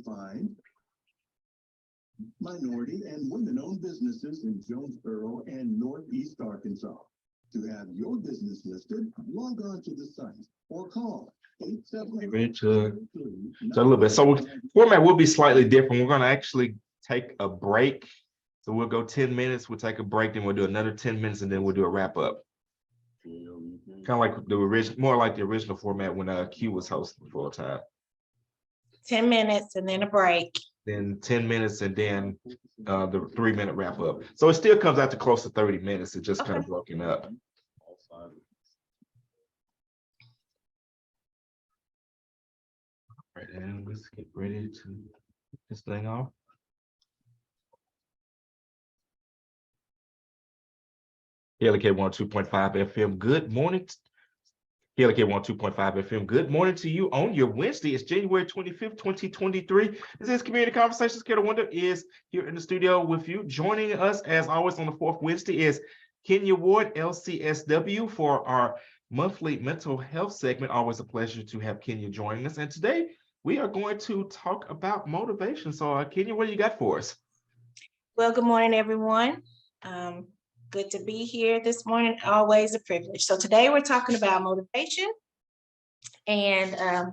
Find minority and women-owned businesses in Jonesboro and Northeast Arkansas. To have your business listed, log on to the site or call 877. So a little bit. So format will be slightly different. We're going to actually take a break. So we'll go 10 minutes. We'll take a break, then we'll do another 10 minutes, and then we'll do a wrap up. Kind of like the original, more like the original format when Q was hosting full time. 10 minutes and then a break. Then 10 minutes and then the 3-minute wrap up. So it still comes out to close to 30 minutes. It's just kind of broken up. All right, and let's get ready to get this thing off. LK 102.5 FM. Good morning. LK 102.5 FM. Good morning to you on your Wednesday. It's January 25th, 2023. This is Community Conversations. Kara Wonder is here in the studio with you. Joining us, as always, on the fourth Wednesday is Kenya Ward, LCSW, for our monthly mental health segment. Always a pleasure to have Kenya joining us. And today we are going to talk about motivation. So, Kenya, what do you got for us? Well, good morning, everyone. Good to be here this morning. Always a privilege. So today we're talking about motivation, and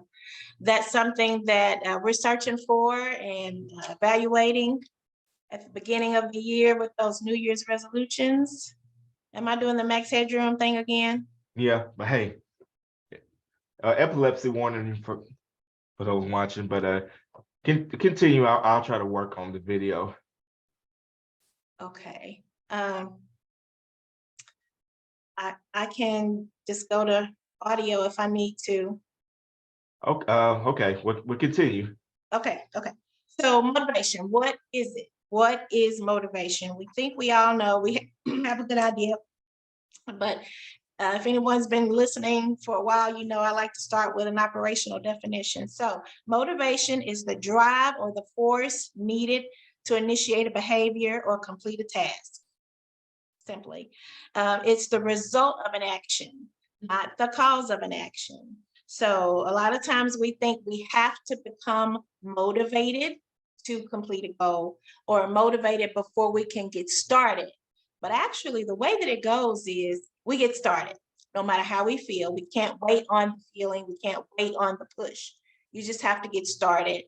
that's something that we're searching for and evaluating at the beginning of the year with those New Year's resolutions. Am I doing the max headroom thing again? Yeah, but hey, epilepsy warning for those watching, but continue. I'll try to work on the video. Okay. I can just go to audio if I need to. Okay, we'll continue. Okay. So motivation, what is it? What is motivation? We think we all know, we have a good idea, but if anyone's been listening for a while, you know I like to start with an operational definition. So motivation is the drive or the force needed to initiate a behavior or complete a task. Simply, it's the result of an action, not the cause of an action. So a lot of times we think we have to become motivated to complete a goal or motivated before we can get started. But actually the way that it goes is we get started no matter how we feel. We can't wait on the feeling. We can't wait on the push. You just have to get started.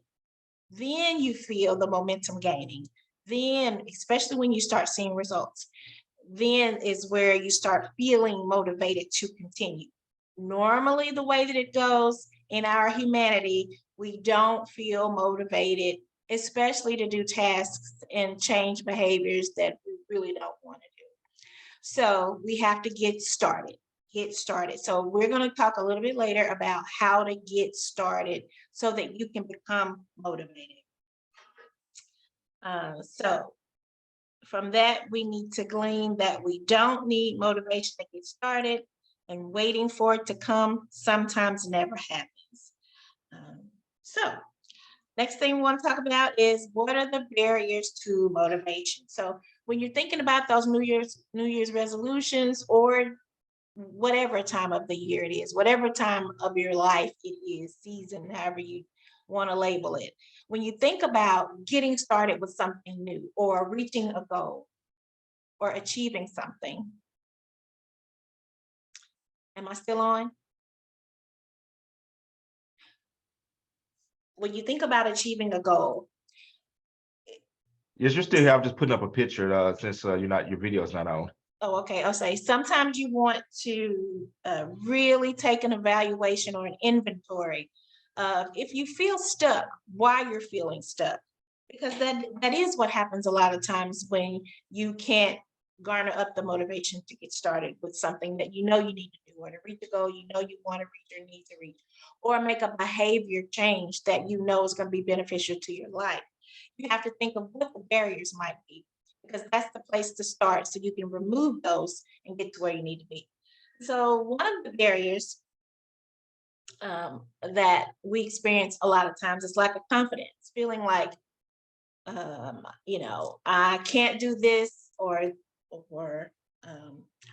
Then you feel the momentum gaining. Then, especially when you start seeing results, then is where you start feeling motivated to continue. Normally, the way that it goes in our humanity, we don't feel motivated, especially to do tasks and change behaviors that we really don't want to do. So we have to get started. So we're going to talk a little bit later about how to get started so that you can become motivated. So from that, we need to glean that we don't need motivation to get started, and waiting for it to come sometimes never happens. So next thing we want to talk about is what are the barriers to motivation? So when you're thinking about those New Year's resolutions, or whatever time of the year it is, whatever time of your life it is, season, however you want to label it. When you think about getting started with something new or reaching a goal or achieving something. Am I still on? When you think about achieving a goal. Yes, you're still here. I'm just putting up a picture since your video is not on. Oh, okay. I'll say sometimes you want to really take an evaluation or an inventory of if you feel stuck, why you're feeling stuck. Because that is what happens a lot of times when you can't garner up the motivation to get started with something that you know you need to do, or to reach a goal you know you want to reach or need to reach, or make a behavior change that you know is going to be beneficial to your life. You have to think of what the barriers might be, because that's the place to start so you can remove those and get to where you need to be. So one of the barriers that we experience a lot of times is lack of confidence, feeling like, I can't do this, or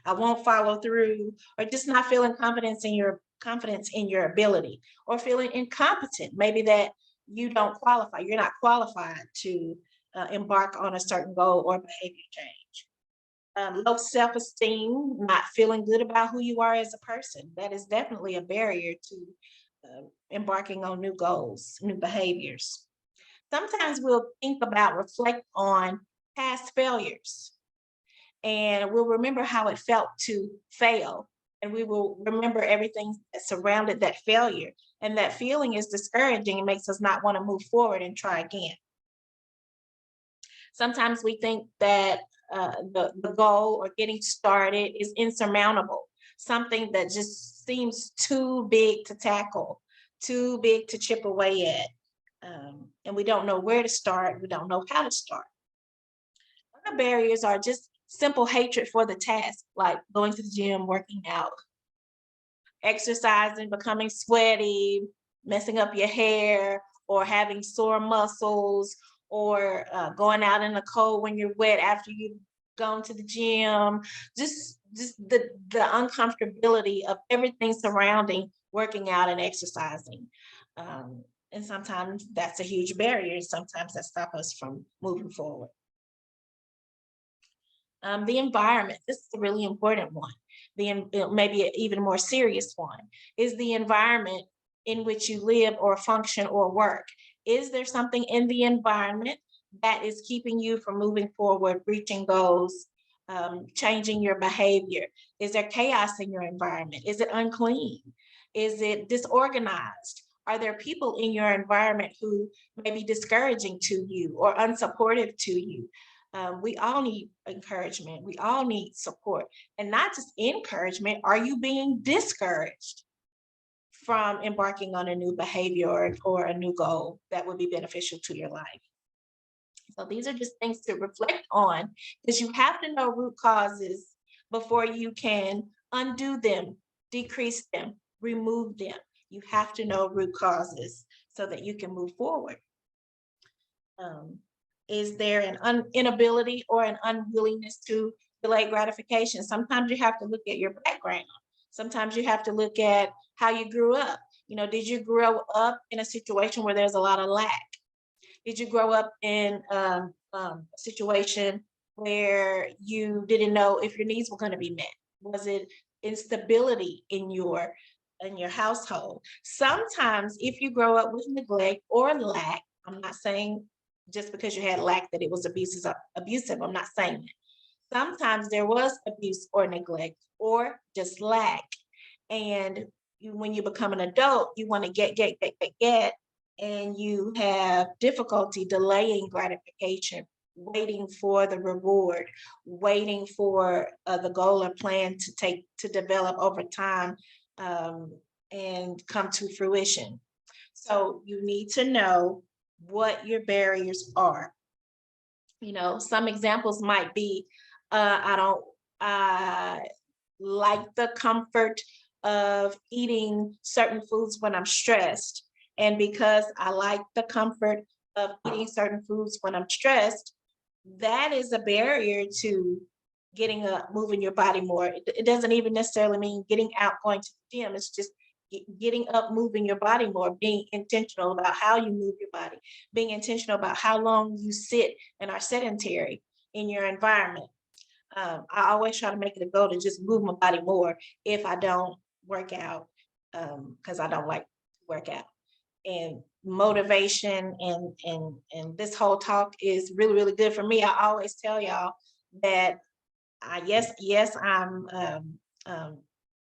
I won't follow through, or just not feeling confidence in your ability, or feeling incompetent. Maybe that you don't qualify. You're not qualified to embark on a certain goal or behavior change. Low self-esteem, not feeling good about who you are as a person. That is definitely a barrier to embarking on new goals, new behaviors. Sometimes we'll reflect on past failures, and we'll remember how it felt to fail. And we will remember everything that surrounded that failure. And that feeling is discouraging and makes us not want to move forward and try again. Sometimes we think that the goal or getting started is insurmountable, something that just seems too big to tackle, too big to chip away at. And we don't know where to start. We don't know how to start. Other barriers are just simple hatred for the task, like going to the gym, working out, exercising, becoming sweaty, messing up your hair, or having sore muscles, or going out in the cold when you're wet after you've gone to the gym. Just the uncomfortability of everything surrounding working out and exercising. And sometimes that's a huge barrier. Sometimes that stops us from moving forward. The environment, this is a really important one. Maybe an even more serious one is the environment in which you live or function or work. Is there something in the environment that is keeping you from moving forward, reaching goals, changing your behavior? Is there chaos in your environment? Is it unclean? Is it disorganized? Are there people in your environment who may be discouraging to you or unsupportive to you? We all need encouragement. We all need support, and not just encouragement. Are you being discouraged from embarking on a new behavior or a new goal that would be beneficial to your life? So these are just things to reflect on, because you have to know root causes before you can undo them, decrease them, remove them. You have to know root causes so that you can move forward. Is there an inability or an unwillingness to delay gratification? Sometimes you have to look at your background. Sometimes you have to look at how you grew up. Did you grow up in a situation where there's a lot of lack? Did you grow up in a situation where you didn't know if your needs were going to be met? Was it instability in your household? Sometimes if you grow up with neglect or lack, I'm not saying just because you had lack that it was abusive. I'm not saying that. Sometimes there was abuse or neglect or just lack. And when you become an adult, you want to get, and you have difficulty delaying gratification, waiting for the reward, waiting for the goal or plan to develop over time and come to fruition. So you need to know what your barriers are. Some examples might be, I like the comfort of eating certain foods when I'm stressed. And because I like the comfort of eating certain foods when I'm stressed, that is a barrier to getting up, moving your body more. It doesn't even necessarily mean getting out, going to the gym. It's just getting up, moving your body more, being intentional about how you move your body, being intentional about how long you sit and are sedentary in your environment. I always try to make it a goal to just move my body more if I don't work out, because I don't like to work out. And motivation and this whole talk is really, really good for me. I always tell y'all that yes, I'm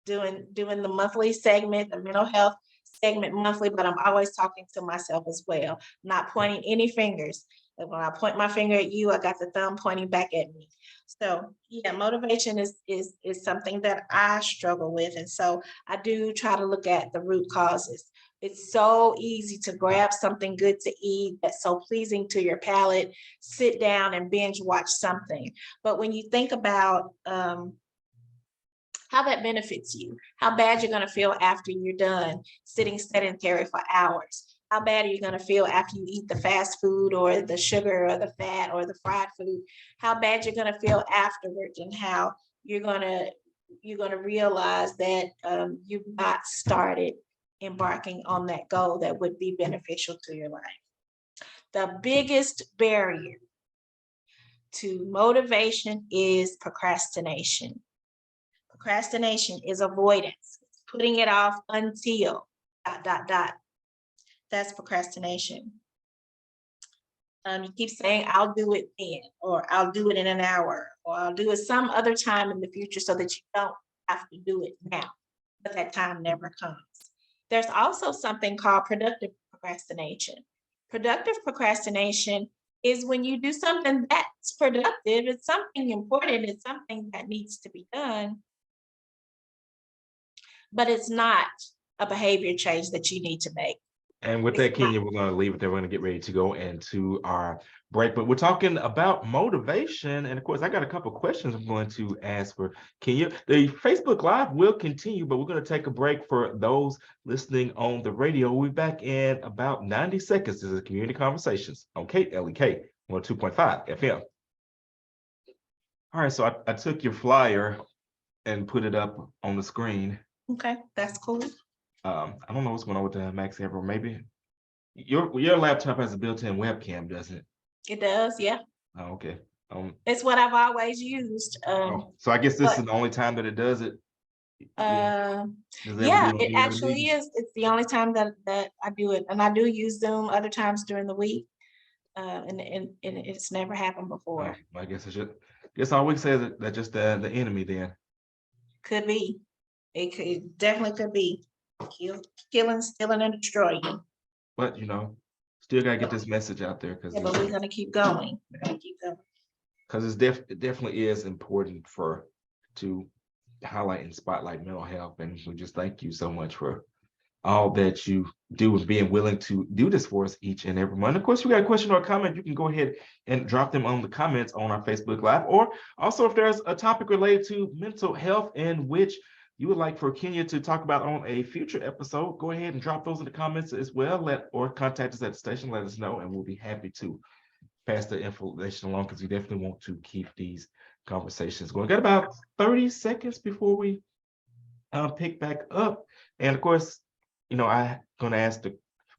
doing the monthly segment, the mental health segment monthly, but I'm always talking to myself as well, not pointing any fingers. And when I point my finger at you, I got the thumb pointing back at me. So yeah, motivation is something that I struggle with. And so I do try to look at the root causes. It's so easy to grab something good to eat that's so pleasing to your palate, sit down and binge watch something. But when you think about how that benefits you, how bad you're going to feel after you're done sitting sedentary for hours, how bad are you going to feel after you eat the fast food or the sugar or the fat or the fried food, how bad you're going to feel afterwards, and how you're going to realize that you've not started embarking on that goal that would be beneficial to your life. The biggest barrier to motivation is procrastination. Procrastination is avoidance, putting it off until ... That's procrastination. You keep saying, I'll do it then, or I'll do it in an hour, or I'll do it some other time in the future so that you don't have to do it now, but that time never comes. There's also something called productive procrastination. Productive procrastination is when you do something that's productive, it's something important, it's something that needs to be done, but it's not a behavior change that you need to make. And with that, Kenya, we're going to leave it there. We're going to get ready to go into our break, but we're talking about motivation. And of course, I got a couple of questions I'm going to ask for Kenya. The Facebook Live will continue, but we're going to take a break for those listening on the radio. We'll be back in about 90 seconds. This is Community Conversations on KLEK 102.5 FM. All right, so I took your flyer and put it up on the screen. Okay, that's cool. I don't know what's going on with the Max Ever. Maybe your laptop has a built-in webcam, doesn't it? It does, yeah. Oh, okay. It's what I've always used. So I guess this is the only time that it does it. Yeah, it actually is. It's the only time that I do it, and I do use Zoom other times during the week. And it's never happened before. I guess I should. Guess I always say that just the enemy then. Could be. It definitely could be. Killing, stealing, and destroying. But still gotta get this message out there but we're gonna keep going. Because it definitely is important to highlight and spotlight mental health, and we just thank you so much for all that you do and being willing to do this for us each and every month. Of course, if you got a question or a comment, you can go ahead and drop them on the comments on our Facebook Live, or also if there's a topic related to mental health in which you would like for Kenya to talk about on a future episode, go ahead and drop those in the comments as well, or contact us at the station, let us know, and we'll be happy to pass the information along, because we definitely want to keep these conversations going. Got about 30 seconds before we pick back up. And of course, I'm gonna ask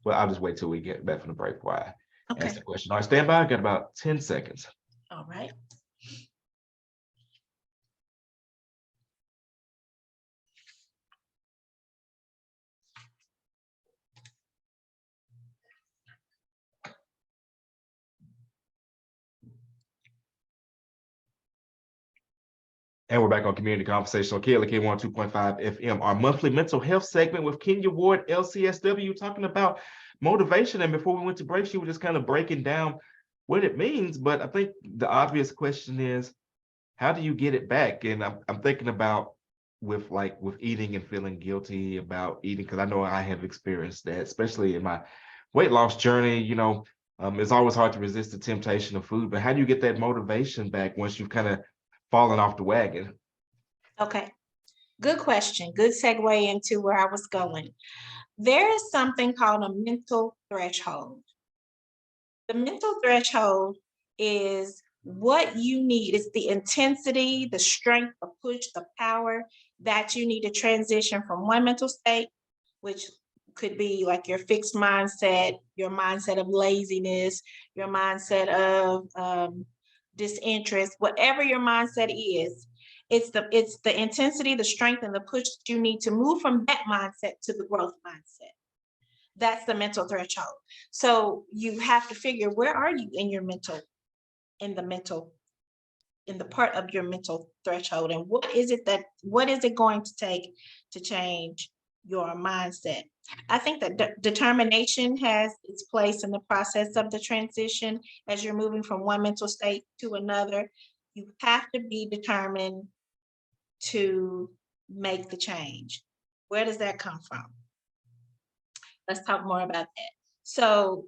I'll just wait till we get back from the break before I ask the question. All right, stand by, got about 10 seconds. All right. And we're back on Community Conversation on KLK 102.5 FM, our monthly mental health segment with Kenya Ward, LCSW, talking about motivation. And before we went to break, she was just kind of breaking down what it means. But I think the obvious question is, how do you get it back? And I'm thinking about with eating and feeling guilty about eating, because I know I have experienced that, especially in my weight loss journey. It's always hard to resist the temptation of food, but how do you get that motivation back once you've kind of falling off the wagon? Okay, good question. Good segue into where I was going. There is something called a mental threshold. The mental threshold is what you need. It's the intensity, the strength, the push, the power that you need to transition from one mental state, which could be like your fixed mindset, your mindset of laziness, your mindset of disinterest, whatever your mindset is, it's the intensity, the strength, and the push that you need to move from that mindset to the growth mindset. That's the mental threshold. So you have to figure, where are you in the part of your mental threshold, and what is it going to take to change your mindset? I think that determination has its place in the process of the transition. As you're moving from one mental state to another, you have to be determined to make the change. Where does that come from? Let's talk more about that. So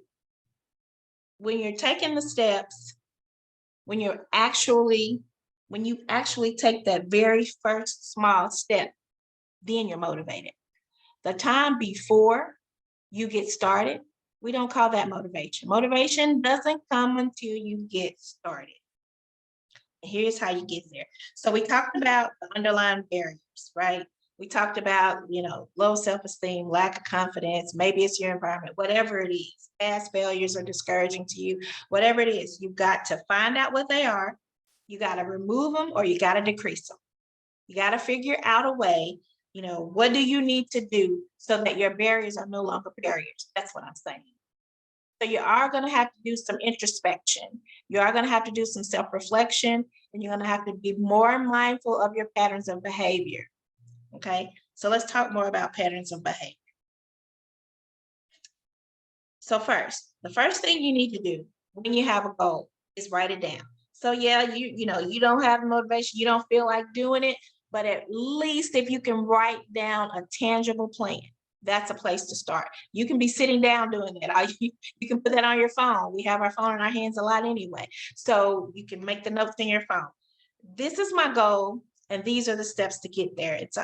when you're taking the steps, when you actually take that very first small step, then you're motivated. The time before you get started, we don't call that motivation. Motivation doesn't come until you get started. Here's how you get there. So we talked about the underlying barriers, right? We talked about, low self-esteem, lack of confidence, maybe it's your environment, whatever it is, past failures are discouraging to you, whatever it is, you've got to find out what they are. You got to remove them or you got to decrease them. You got to figure out a way, what do you need to do so that your barriers are no longer barriers? That's what I'm saying. So you are going to have to do some introspection. You are going to have to do some self-reflection, and you're going to have to be more mindful of your patterns of behavior. Okay, so let's talk more about patterns of behavior. So the first thing you need to do when you have a goal is write it down. So yeah, you don't have motivation, you don't feel like doing it, but at least if you can write down a tangible plan, that's a place to start. You can be sitting down doing that. You can put that on your phone. We have our phone in our hands a lot anyway. So you can make the notes in your phone. This is my goal, and these are the steps to get there. It's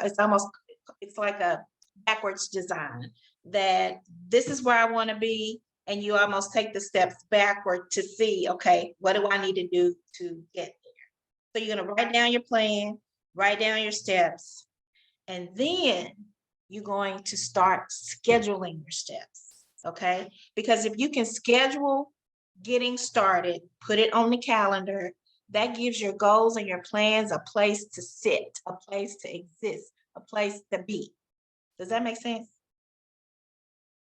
like a backwards design, that this is where I want to be, and you almost take the steps backward to see, okay, what do I need to do to get there? So you're going to write down your plan, write down your steps, and then you're going to start scheduling your steps, okay? Because if you can schedule getting started, put it on the calendar, that gives your goals and your plans a place to sit, a place to exist, a place to be. Does that make sense?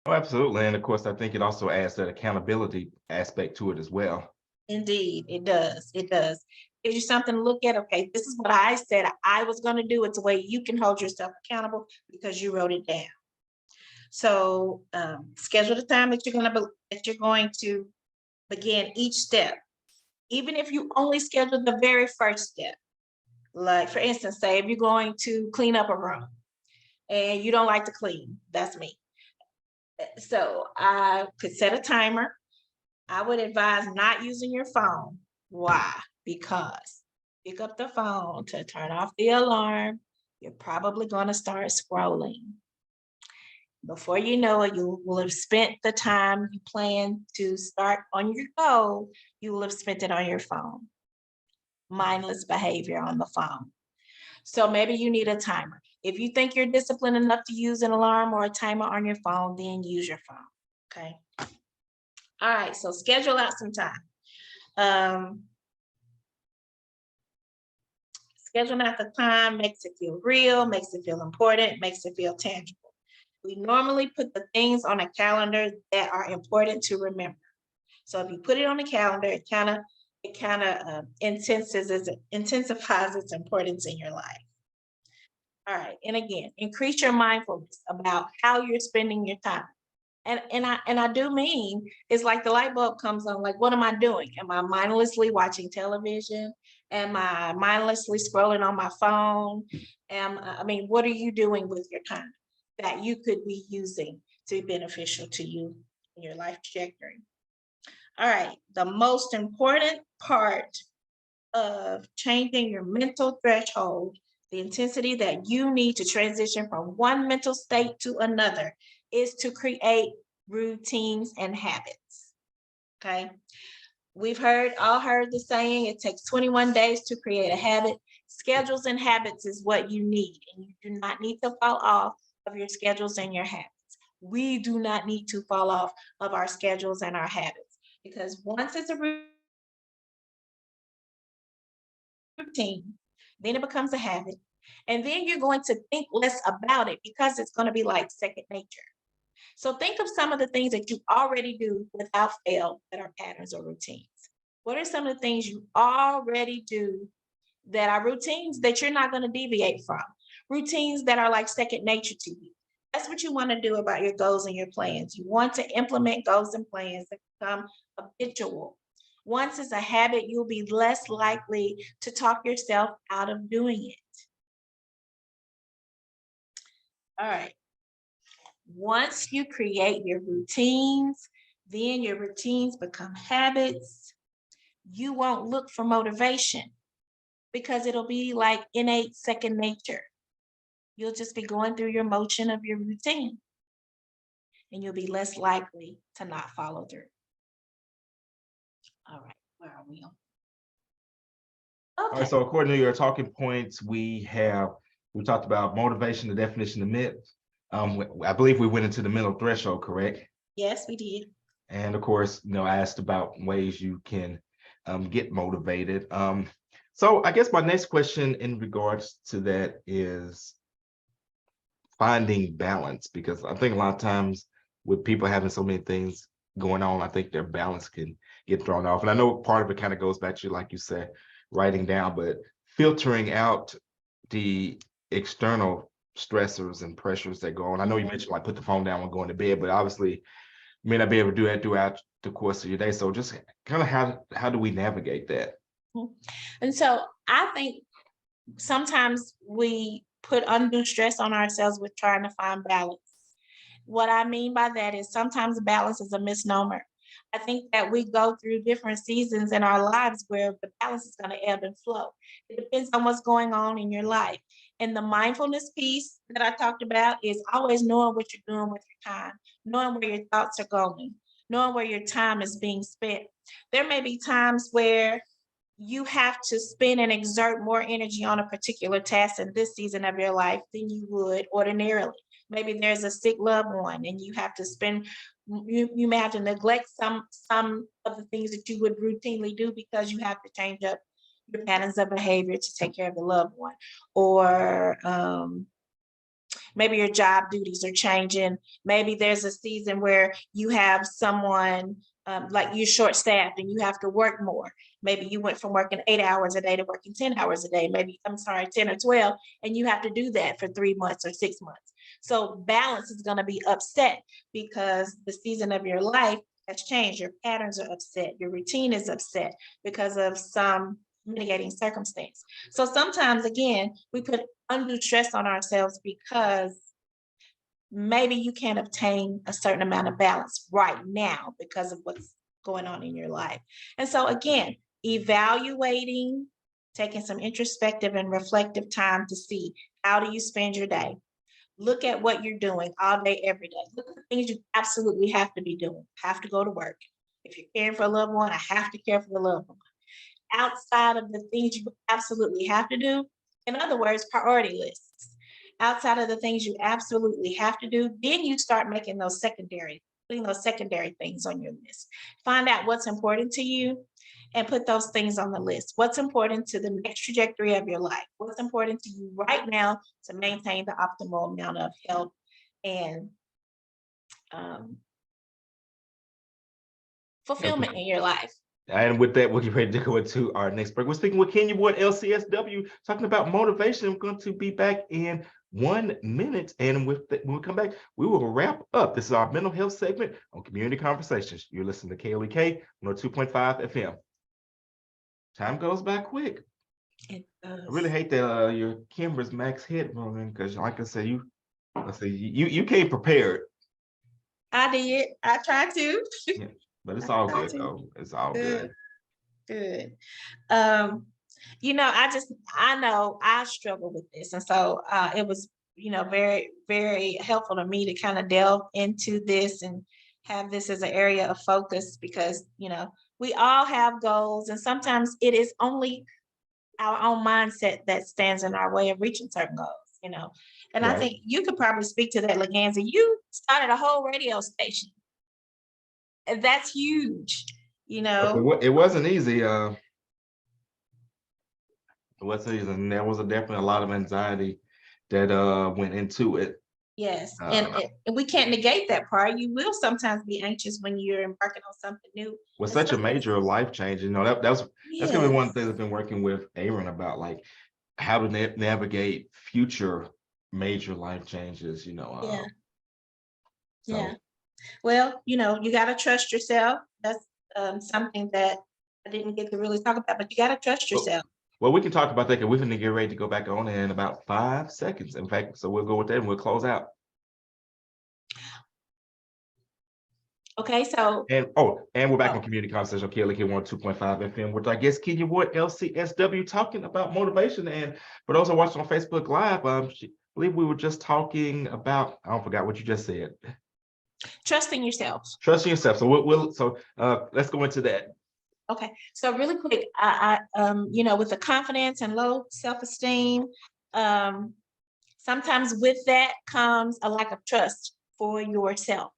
Oh, absolutely. And of course, I think it also adds that accountability aspect to it as well. Indeed, it does. It does. Gives you something to look at. Okay, this is what I said I was going to do. It's a way you can hold yourself accountable because you wrote it down. So schedule the time that you're going to begin each step. Even if you only schedule the very first step, like for instance, say if you're going to clean up a room and you don't like to clean, that's me. So I could set a timer. I would advise not using your phone. Why? Because pick up the phone to turn off the alarm. You're probably going to start scrolling. Before you know it, you will have spent the time you plan to start on your goal. You will have spent it on your phone. Mindless behavior on the phone. So maybe you need a timer. If you think you're disciplined enough to use an alarm or a timer on your phone, then use your phone. Okay. All right. So schedule out some time. Scheduling out the time makes it feel real, makes it feel important, makes it feel tangible. We normally put the things on a calendar that are important to remember. So if you put it on the calendar, it kind of intensifies its importance in your life. All right, and again, increase your mindfulness about how you're spending your time. And I do mean, it's like the light bulb comes on, like, what am I doing? Am I mindlessly watching television? Am I mindlessly scrolling on my phone? What are you doing with your time that you could be using to be beneficial to you in your life trajectory? All right, the most important part of changing your mental threshold, the intensity that you need to transition from one mental state to another, is to create routines and habits. Okay. We've all heard the saying, it takes 21 days to create a habit. Schedules and habits is what you need, and you do not need to fall off of your schedules and your habits. We do not need to fall off of our schedules and our habits, because once it's a routine, then it becomes a habit, and then you're going to think less about it because it's going to be like second nature. So think of some of the things that you already do without fail that are patterns or routines. What are some of the things you already do that are routines that you're not going to deviate from? Routines that are like second nature to you. That's what you want to do about your goals and your plans. You want to implement goals and plans that become habitual. Once it's a habit, you'll be less likely to talk yourself out of doing it. All right. Once you create your routines, then your routines become habits. You won't look for motivation because it'll be like innate second nature. You'll just be going through your motion of your routine, and you'll be less likely to not follow through. All right, where are we on? All right, so according to your talking points, we have We talked about motivation, the definition of myth. I believe we went into the mental threshold, correct? Yes, we did. And of course, I asked about ways you can get motivated. So I guess my next question in regards to that is finding balance, because I think a lot of times with people having so many things going on, I think their balance can get thrown off. And I know part of it kind of goes back to, like you said, writing down, but filtering out the external stressors and pressures that go on. I know you mentioned like put the phone down when going to bed, but obviously you may not be able to do that throughout the course of your day. So just kind of how do we navigate that? And so I think sometimes we put undue stress on ourselves with trying to find balance. What I mean by that is sometimes balance is a misnomer. I think that we go through different seasons in our lives where the balance is going to ebb and flow. It depends on what's going on in your life. And the mindfulness piece that I talked about is always knowing what you're doing with your time, knowing where your thoughts are going, knowing where your time is being spent. There may be times where you have to spend and exert more energy on a particular task in this season of your life than you would ordinarily. Maybe there's a sick loved one and you have to spend, you may have to neglect some of the things that you would routinely do because you have to change up your patterns of behavior to take care of the loved one. Or maybe your job duties are changing. Maybe there's a season where you have someone like you're short-staffed and you have to work more. Maybe you went from working 8 hours a day to working 10 hours a day, maybe, 10 or 12, and you have to do that for 3 months or 6 months. So balance is going to be upset because the season of your life has changed. Your patterns are upset. Your routine is upset because of some mitigating circumstance. So sometimes, again, we put undue stress on ourselves because maybe you can't obtain a certain amount of balance right now because of what's going on in your life. And so again, evaluating, taking some introspective and reflective time to see how do you spend your day. Look at what you're doing all day, every day. Look at the things you absolutely have to be doing. Have to go to work. If you're caring for a loved one, I have to care for the loved one. Outside of the things you absolutely have to do, in other words, priority lists. Outside of the things you absolutely have to do, then you start making those putting those secondary things on your list. Find out what's important to you and put those things on the list. What's important to the next trajectory of your life? What's important to you right now to maintain the optimal amount of health and fulfillment in your life? And with that, we'll get ready to go into our next break. We're speaking with Kenya Ward, LCSW, talking about motivation. We're going to be back in 1 minute. And when we come back, we will wrap up. This is our mental health segment on Community Conversations. You're listening to KLEK 102.5 FM. Time goes by quick. It does. I really hate that your camera's max hit, Roman, because like I said, you came prepared. I did. I tried to. Yeah, but it's all good though. It's all good. Good. I know I struggle with this. And so it was, very, very helpful to me to kind of delve into this and have this as an area of focus because, we all have goals and sometimes it is only our own mindset that stands in our way of reaching certain goals, And I Right. think you could probably speak to that, Leganza. You started a whole radio station. And that's huge, It wasn't easy. It wasn't easy, and there was definitely a lot of anxiety that went into it. Yes, and we can't negate that part. You will sometimes be anxious when you're embarking on something new. Was such a especially- major life change. that's gonna be one of the Yes. things I've been working with Aaron about, like how to navigate future major life changes. Yeah. So, Yeah. Well, you got to trust yourself. That's something that I didn't get to really talk about, but you got to trust yourself. Well, we can talk about that because we're going to get ready to go back on in about 5 seconds. In fact, so we'll go with that and we'll close out. Okay, so. And we're back in Community Conversation on KLEK 102.5 FM with our guest Kenya Ward, LCSW, talking about motivation. And for those who are watching on Facebook Live, I believe we were just talking about, I forgot what you just said. Trusting yourself. Trusting yourself. So let's go into that. Okay, so really quick, I with the confidence and low self-esteem, Sometimes with that comes a lack of trust for yourself.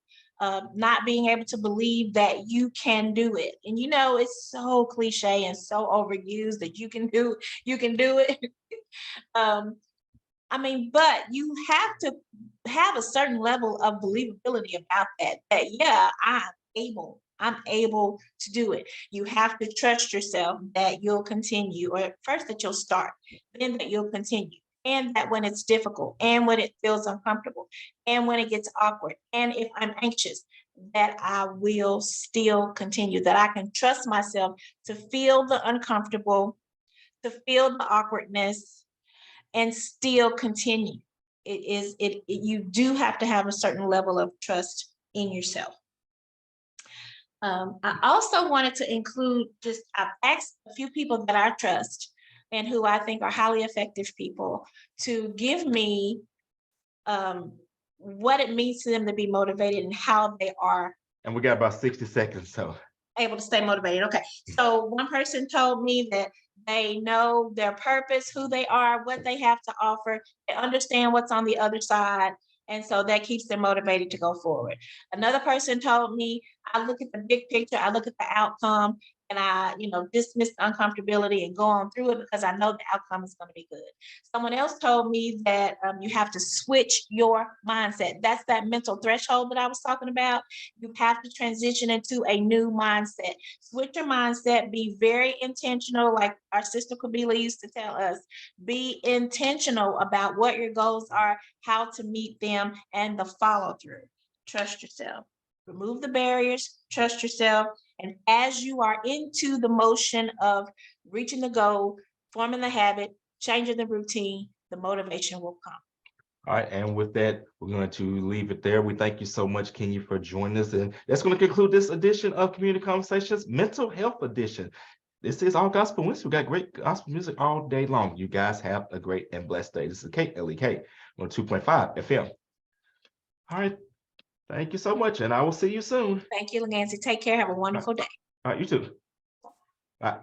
Not being able to believe that you can do it. And you know, it's so cliche and so overused that you can do it. I mean, but you have to have a certain level of believability about that yeah, I'm able to do it. You have to trust yourself that you'll continue, or first that you'll start, then that you'll continue. And that when it's difficult, and when it feels uncomfortable, and when it gets awkward, and if I'm anxious, that I will still continue, that I can trust myself to feel the uncomfortable, to feel the awkwardness, and still continue. You do have to have a certain level of trust in yourself. I also wanted to include I've asked a few people that I trust and who I think are highly effective people to give me what it means to them to be motivated and how they are. And we got about 60 seconds, so. Able to stay motivated. Okay. So one person told me that they know their purpose, who they are, what they have to offer, they understand what's on the other side. And so that keeps them motivated to go forward. Another person told me, I look at the big picture, I look at the outcome, and I, dismiss the uncomfortability and go on through it because I know the outcome is going to be good. Someone else told me that you have to switch your mindset. That's that mental threshold that I was talking about. You have to transition into a new mindset. Switch your mindset, be very intentional, like our sister Kabila used to tell us, be intentional about what your goals are, how to meet them, and the follow through. Trust yourself. Remove the barriers, trust yourself. And as you are into the motion of reaching the goal, forming the habit, changing the routine, the motivation will come. All right, and with that, we're going to leave it there. We thank you so much, Kenya, for joining us. And that's going to conclude this edition of Community Conversations, Mental Health Edition. This is All Gospel Wednesday. We got great gospel music all day long. You guys have a great and blessed day. This is KLEK on 2.5 FM. All right. Thank you so much, and I will see you soon. Thank you, Legacy. Take care. Have a wonderful day. All right, you too. All right.